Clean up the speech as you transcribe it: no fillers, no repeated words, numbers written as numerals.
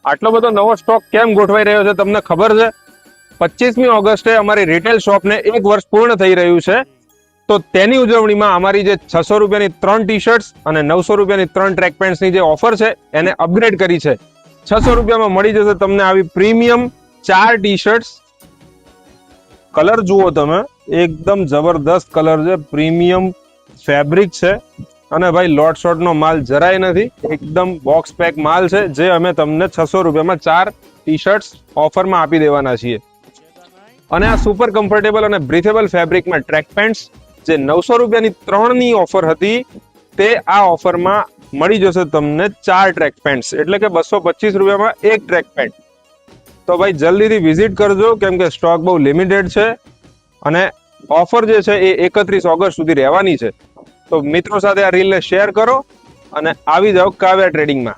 આટલો બધો નવો સ્ટોક કેમ ગોઠવાઈ રહ્યો છે તમને ખબર છે? 25મી ઓગસ્ટે અમારી રિટેલ શોપને 1 વર્ષ પૂર્ણ થઈ રહ્યું છે. તો તેની ઉજવણીમાં અમારી જે 600 રૂપિયાની 3 ટી શર્ટ્સ અને 900 રૂપિયાની 3 ટ્રેક પેન્ટ્સની જે ઓફર છે એને અપગ્રેડ કરી છે. 600 રૂપિયામાં મળી જશે તમને આવી પ્રીમિયમ 4 ટી શર્ટ્સ. કલર જુઓ તમે, એકદમ જબરદસ્ત કલર છે, પ્રીમિયમ ફેબ્રિક છે અને ભાઈ લોટ શોટ નો માલ જરાય નથી, એકદમ બોક્સ પેક માલ છે જે અમે તમને 600 રૂપિયામાં 4 ટી શર્ટ્સ ઓફરમાં આપી દેવાના છીએ. અને આ સુપર કમ્ફર્ટેબલ અને બ્રીથેબલ ફેબ્રિકમાં ટ્રેક પેન્ટ્સ જે 900 રૂપિયાની 3 ની ઓફર હતી તે આ ઓફરમાં મળી જશે તમને 4 ટ્રેક પેન્ટ્સ, એટલે કે 225 રૂપિયામાં 1 ટ્રેક પેન્ટ. તો ભાઈ જલ્દીથી વિઝિટ કરજો કેમ કે સ્ટોક બહુ લિમિટેડ છે અને ઓફર જે છે એ 31 ઓગસ્ટ સુધી રહેવાની છે. તો મિત્રો સાથે આ રીલને શેર કરો અને આવી જાઓ કાવ્યા ટ્રેડિંગમાં.